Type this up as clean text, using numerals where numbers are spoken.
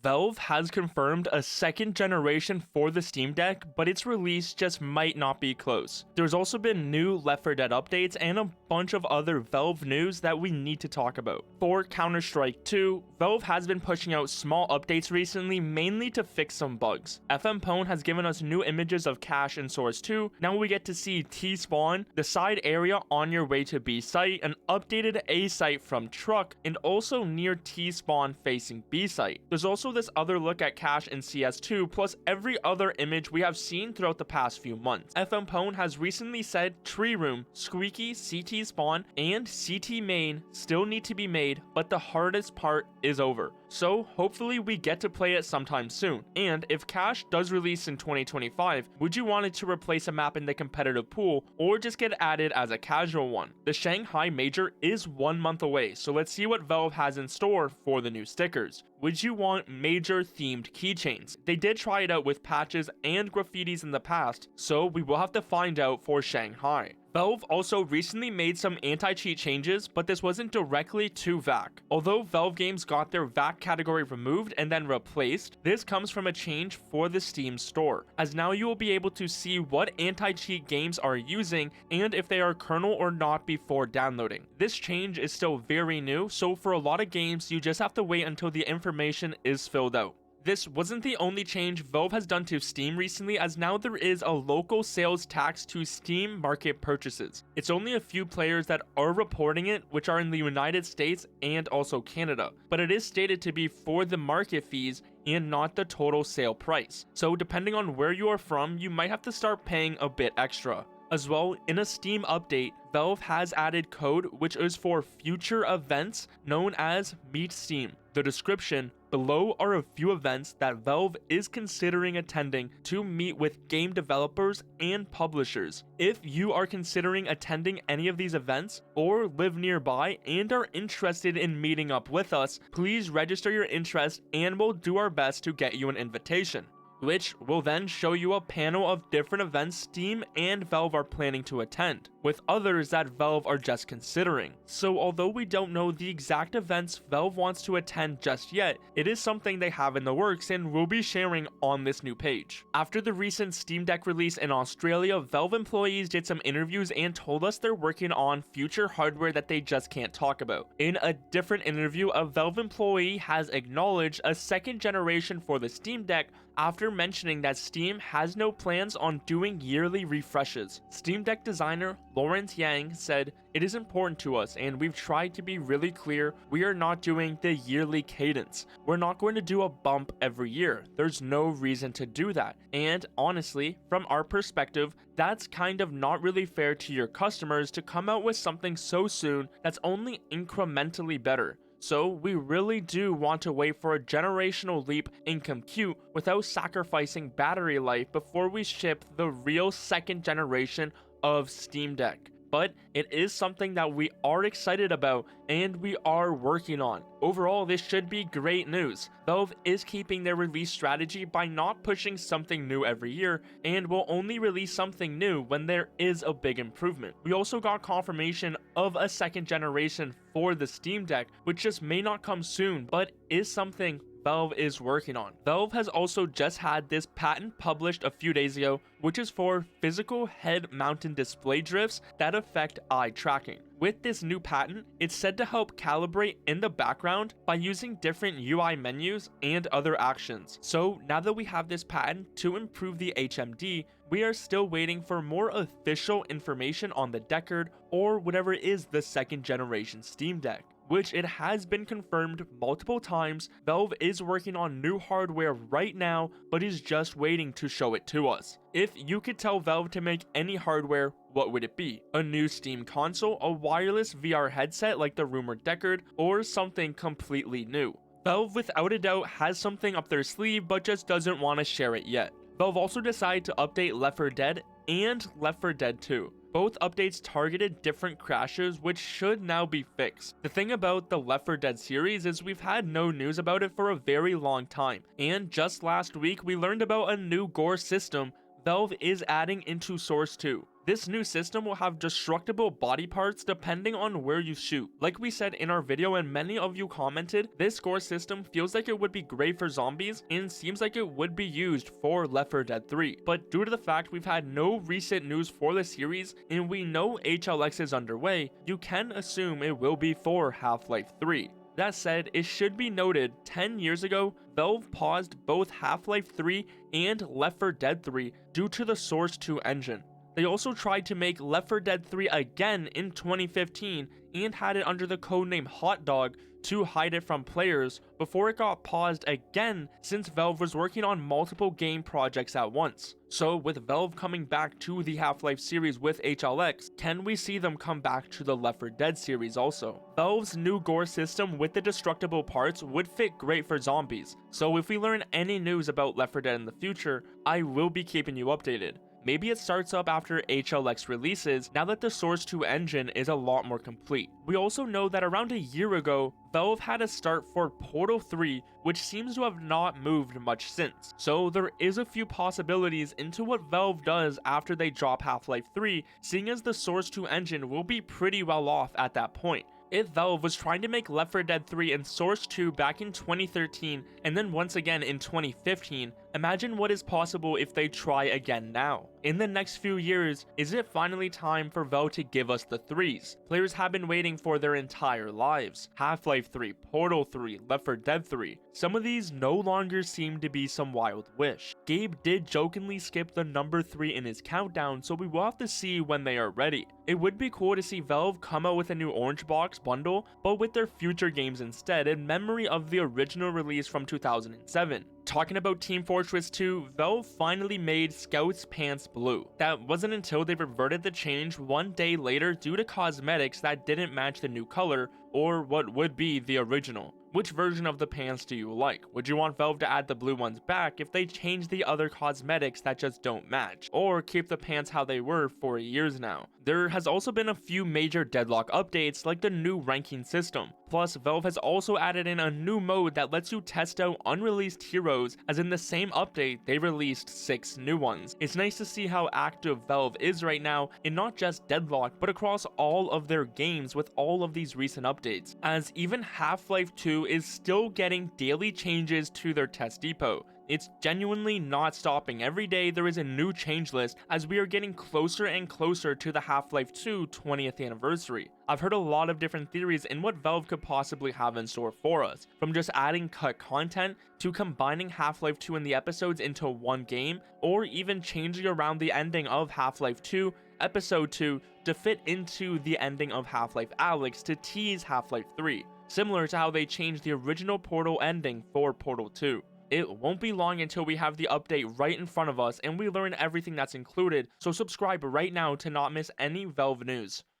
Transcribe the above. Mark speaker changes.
Speaker 1: Valve has confirmed a second generation for the Steam Deck, but its release just might not be close. There's also been new Left 4 Dead updates and a bunch of other Valve news that we need to talk about. For Counter-Strike 2, Valve has been pushing out small updates recently, mainly to fix some bugs. FMPone has given us new images of Cache in Source 2. Now we get to see T-Spawn, the side area on your way to B site, an updated A site from Truck, and also near T-Spawn facing B site. There's also this other look at Cache in CS2, plus every other image we have seen throughout the past few months. FMPone has recently said Tree Room, Squeaky, CT Spawn, and CT Main still need to be made, but the hardest part is over. So hopefully we get to play it sometime soon. And if Cache does release in 2025, would you want it to replace a map in the competitive pool or just get added as a casual one? The Shanghai Major is 1 month away, so let's see what Valve has in store for the new stickers. Would you want major themed keychains? They did try it out with patches and graffitis in the past, so we will have to find out for Shanghai. Valve also recently made some anti-cheat changes, but this wasn't directly to VAC. Although Valve games got their VAC category removed and then replaced, this comes from a change for the Steam store, as now you will be able to see what anti-cheat games are using and if they are kernel or not before downloading. This change is still very new, so for a lot of games you just have to wait until the information is filled out. This wasn't the only change Valve has done to Steam recently, as now there is a local sales tax to Steam market purchases. It's only a few players that are reporting it, which are in the United States and also Canada, but it is stated to be for the market fees and not the total sale price. So depending on where you are from, you might have to start paying a bit extra. As well, in a Steam update, Valve has added code which is for future events known as Meet Steam. The description below are a few events that Valve is considering attending to meet with game developers and publishers. If you are considering attending any of these events or live nearby and are interested in meeting up with us, please register your interest and we'll do our best to get you an invitation, which will then show you a panel of different events Steam and Valve are planning to attend, with others that Valve are just considering. So although we don't know the exact events Valve wants to attend just yet, it is something they have in the works and will be sharing on this new page. After the recent Steam Deck release in Australia, Valve employees did some interviews and told us they're working on future hardware that they just can't talk about. In a different interview, a Valve employee has acknowledged a second generation for the Steam Deck after mentioning that Steam has no plans on doing yearly refreshes. Steam Deck designer Lawrence Yang said, "It is important to us and we've tried to be really clear, we are not doing the yearly cadence. We're not going to do a bump every year. There's no reason to do that. And honestly, from our perspective, that's kind of not really fair to your customers to come out with something so soon that's only incrementally better. So we really do want to wait for a generational leap in compute without sacrificing battery life before we ship the real second generation of Steam Deck. But it is something that we are excited about and we are working on. Overall, this should be great news. Valve is keeping their release strategy by not pushing something new every year and will only release something new when there is a big improvement. We also got confirmation of a second generation for the Steam Deck, which just may not come soon, but is something Valve is working on. Valve has also just had this patent published a few days ago, which is for physical head-mounted display drifts that affect eye tracking. With this new patent, it's said to help calibrate in the background by using different UI menus and other actions. So now that we have this patent to improve the HMD, we are still waiting for more official information on the Deckard or whatever is the second generation Steam Deck, which it has been confirmed multiple times. Valve is working on new hardware right now, but is just waiting to show it to us. If you could tell Valve to make any hardware, what would it be? A new Steam console, a wireless VR headset like the rumored Deckard, or something completely new? Valve without a doubt has something up their sleeve, but just doesn't want to share it yet. Valve also decided to update Left 4 Dead and Left 4 Dead 2. Both updates targeted different crashes, which should now be fixed. The thing about the Left 4 Dead series is we've had no news about it for a very long time, and just last week we learned about a new gore system Valve is adding into Source 2. This new system will have destructible body parts depending on where you shoot. Like we said in our video and many of you commented, this score system feels like it would be great for zombies and seems like it would be used for Left 4 Dead 3. But due to the fact we've had no recent news for the series and we know HLX is underway, you can assume it will be for Half-Life 3. That said, it should be noted 10 years ago, Valve paused both Half-Life 3 and Left 4 Dead 3 due to the Source 2 engine. They also tried to make Left 4 Dead 3 again in 2015 and had it under the codename Hot Dog to hide it from players before it got paused again since Valve was working on multiple game projects at once. So with Valve coming back to the Half-Life series with HLX, can we see them come back to the Left 4 Dead series also? Valve's new gore system with the destructible parts would fit great for zombies, so if we learn any news about Left 4 Dead in the future, I will be keeping you updated. Maybe it starts up after HLX releases now that the Source 2 engine is a lot more complete. We also know that around a year ago, Valve had a start for Portal 3, which seems to have not moved much since. So there is a few possibilities into what Valve does after they drop Half-Life 3, seeing as the Source 2 engine will be pretty well off at that point. If Valve was trying to make Left 4 Dead 3 and Source 2 back in 2013 and then once again in 2015, imagine what is possible if they try again now. In the next few years, is it finally time for Valve to give us the threes players have been waiting for their entire lives? Half-Life 3, Portal 3, Left 4 Dead 3. Some of these no longer seem to be some wild wish. Gabe did jokingly skip the number 3 in his countdown, so we will have to see when they are ready. It would be cool to see Valve come out with a new orange box bundle, but with their future games instead in memory of the original release from 2007. Talking about Team Fortress 2, Valve finally made Scout's pants blue. That wasn't until they reverted the change one day later due to cosmetics that didn't match the new color, or what would be the original. Which version of the pants do you like? Would you want Valve to add the blue ones back if they change the other cosmetics that just don't match? Or keep the pants how they were for years now? There has also been a few major Deadlock updates like the new ranking system. Plus, Valve has also added in a new mode that lets you test out unreleased heroes, as in the same update they released 6 new ones. It's nice to see how active Valve is right now in not just Deadlock but across all of their games with all of these recent updates, as even Half-Life 2 is still getting daily changes to their test depot. It's genuinely not stopping. Every day there is a new change list as we are getting closer and closer to the Half-Life 2 20th anniversary. I've heard a lot of different theories in what Valve could possibly have in store for us, from just adding cut content to combining Half-Life 2 and the episodes into one game, or even changing around the ending of Half-Life 2 Episode 2 to fit into the ending of Half-Life Alyx to tease Half-Life 3, similar to how they changed the original Portal ending for Portal 2. It won't be long until we have the update right in front of us and we learn everything that's included, so subscribe right now to not miss any Valve news.